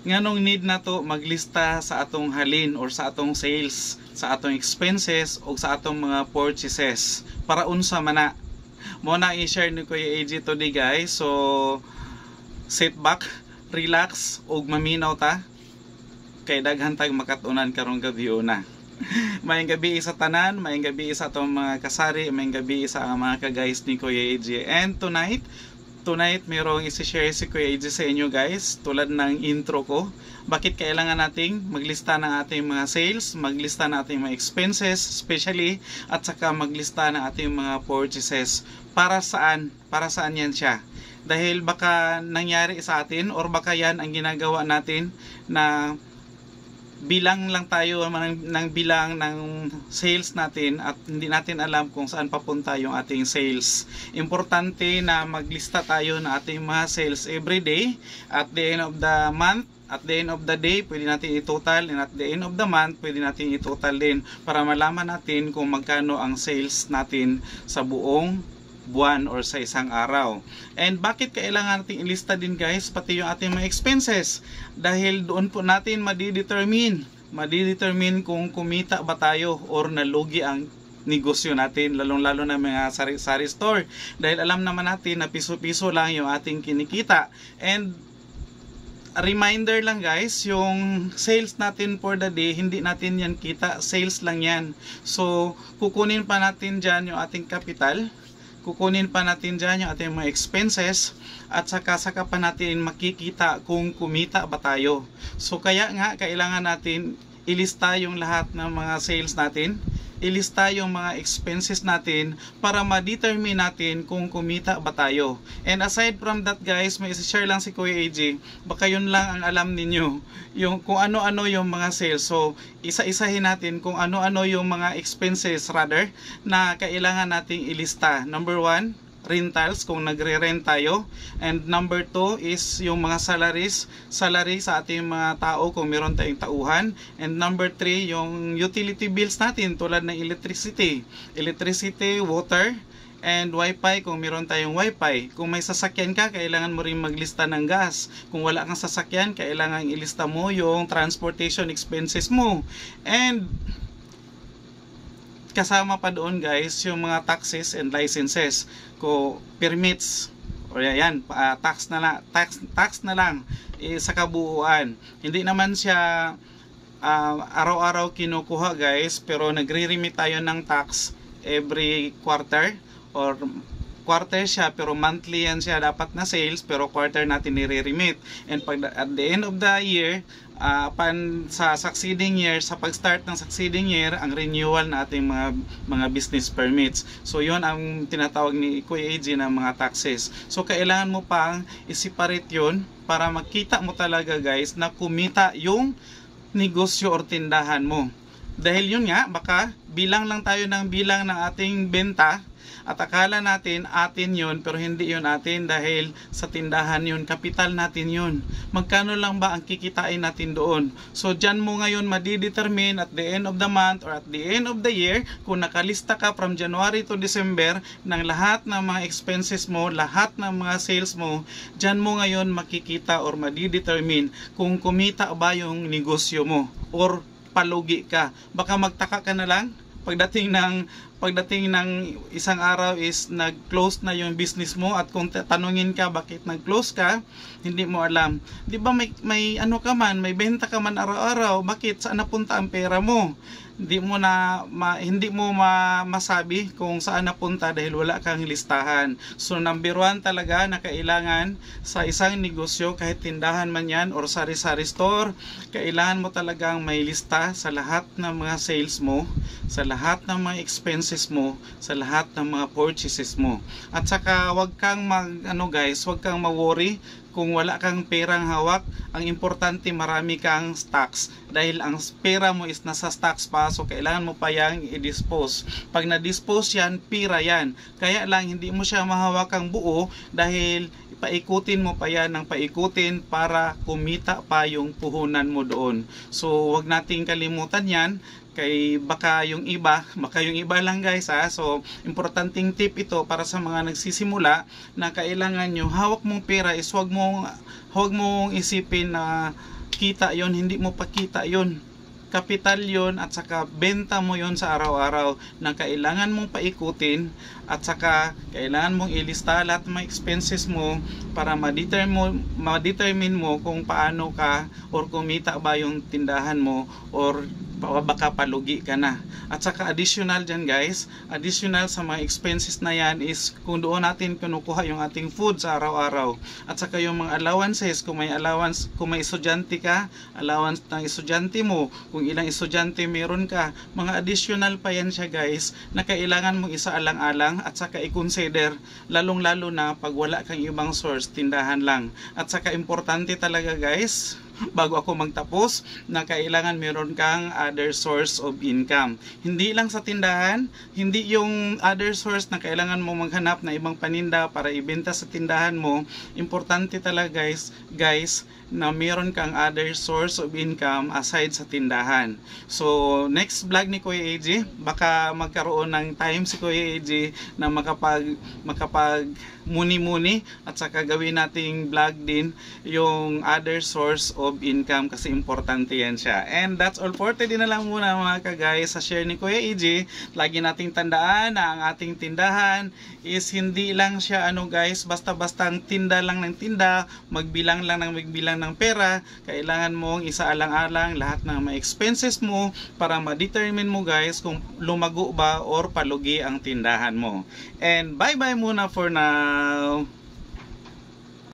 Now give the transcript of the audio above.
nganong need na to maglista sa atong halin or sa atong sales, sa atong expenses o sa atong mga purchases para unsa man na. Mo na i-share ni Kuya AJ today guys. So sit back, relax ug maminaw ta kay daghan tag makatunan karong gabi una. Maayong gabi sa tanan, maayong gabi sa atong mga kasari, maayong gabi sa mga ka-guys ni Kuya AJ. And tonight mayroong isi-share si Kuya AJ sa inyo guys, tulad ng intro ko. Bakit kailangan nating maglista ng ating mga sales, maglista ng ating mga expenses especially, at saka maglista ng ating mga purchases. Para saan? Para saan yan siya? Dahil baka nangyari sa atin or baka yan ang ginagawa natin na bilang lang tayo ng bilang ng sales natin at hindi natin alam kung saan papunta yung ating sales. Importante na maglista tayo ng ating mga sales every day. At the end of the month, at the end of the day, pwede natin i-total, and at the end of the month, pwede natin i-total din para malaman natin kung magkano ang sales natin sa buong buwan or sa isang araw. And bakit kailangan natin ilista din guys pati yung ating mga expenses? Dahil doon po natin madidetermine kung kumita ba tayo or nalugi ang negosyo natin, lalong-lalo na mga sari-sari store. Dahil alam naman natin na piso-piso lang yung ating kinikita. And a reminder lang guys, yung sales natin for the day, hindi natin yan kita, sales lang yan. So kukunin pa natin dyan yung ating capital, kukunin pa natin dyan yung ating mga expenses, at saka pa natin makikita kung kumita ba tayo. So kaya nga kailangan natin ilista yung lahat ng mga sales natin, ilista yung mga expenses natin para ma-determine natin kung kumita ba tayo. And aside from that guys, may share lang si Kuya AJ, baka yun lang ang alam ninyo, yung kung ano-ano yung mga sales. So isa-isahin natin kung ano-ano yung mga expenses rather na kailangan nating ilista. Number 1, rentals kung nagre-rent tayo, and number 2 is yung mga salary sa ating mga tao kung meron tayong tauhan, and number 3 yung utility bills natin tulad ng electricity, water, and wifi kung meron tayong wifi. Kung may sasakyan ka, kailangan mo rin maglista ng gas. Kung wala kang sasakyan, kailangan ilista mo yung transportation expenses mo. And kasama pa doon guys yung mga taxes and licenses, ko permits, o yan, tax na lang sa kabuuan. Hindi naman siya araw-araw kinukuha guys, pero nagre-remit tayo ng tax every quarter, or quarter siya pero monthly yan siya dapat na sales, pero quarter natin nire-remit. And pag at the end of the year, sa succeeding year, sa pag-start ng succeeding year, ang renewal na ating mga business permits. So yun ang tinatawag ni Kuya AJ na mga taxes. So kailangan mo pang i-separate yun para makita mo talaga guys na kumita yung negosyo or tindahan mo. Dahil yun nga, baka bilang lang tayo ng bilang ng ating benta at akala natin atin yun, pero hindi yun atin dahil sa tindahan yun, kapital natin yun. Magkano lang ba ang kikitain natin doon? So dyan mo ngayon madidetermine at the end of the month or at the end of the year, kung nakalista ka from January to December ng lahat ng mga expenses mo, lahat ng mga sales mo, dyan mo ngayon makikita or madidetermine kung kumita ba yung negosyo mo or palugi ka. Baka magtaka ka na lang pagdating ng isang araw is nag-close na yung business mo, at kung tanungin ka bakit nag-close ka, hindi mo alam. Di ba may ano ka man, may benta ka man araw-araw, bakit saan napunta ang pera mo? Hindi mo masabi kung saan napunta dahil wala kang listahan. So number 1 talaga na kailangan sa isang negosyo, kahit tindahan man yan or sari-sari store, kailangan mo talagang may lista sa lahat ng mga sales mo, sa lahat ng mga expenses mo, sa lahat ng mga purchases mo. At saka wag kang wag kang ma-worry kung wala kang perang hawak. Ang importante marami kang stocks, dahil ang pera mo is nasa stocks pa, so kailangan mo pa yang i-dispose. Pag na-dispose yan, pira yan. Kaya lang hindi mo siya mahawakang buo dahil paikutin mo pa yan ng paikutin para kumita pa yung puhunan mo doon. So wag nating kalimutan yan. Kay baka yung iba lang guys ha. So importanteng tip ito para sa mga nagsisimula na kailangan nyo hawak mong pera is huwag mong isipin na kita yon, hindi mo pa kita yon. Kapital yon at saka benta mo yon sa araw-araw na kailangan mong paikutin at saka kailangan mong ilista lahat ng mga expenses mo para ma-determine mo kung paano ka or kumita ba yung tindahan mo or baka palugi ka na. At saka additional dyan guys, additional sa mga expenses na yan is kung doon natin kinukuha yung ating food sa araw-araw. At saka yung mga allowances, kung may allowance, kung may estudyante ka, allowance ng estudyante mo, kung ilang estudyante meron ka, mga additional pa yan siya guys na kailangan mong isaalang-alang at saka i-consider, lalong-lalo na pag wala kang ibang source, tindahan lang. At saka importante talaga guys, bago ako magtapos, na kailangan meron kang other source of income. Hindi lang sa tindahan, hindi yung other source na kailangan mo maghanap na ibang paninda para ibenta sa tindahan mo. Importante talaga guys na meron kang other source of income aside sa tindahan. So, next vlog ni Kuya AJ, baka magkaroon ng time si Kuya AJ na makapag muni-muni at saka gawin nating vlog din yung other source of income kasi importante yan siya. And that's all for today na lang muna mga ka-guys sa share ni Kuya AJ. Lagi nating tandaan na ang ating tindahan is hindi lang siya guys, basta-bastang tinda lang ng tinda, magbilang lang ng pera. Kailangan mong isaalang-alang lahat ng mga expenses mo para ma-determine mo guys kung lumago ba or palugi ang tindahan mo. And bye-bye muna for now.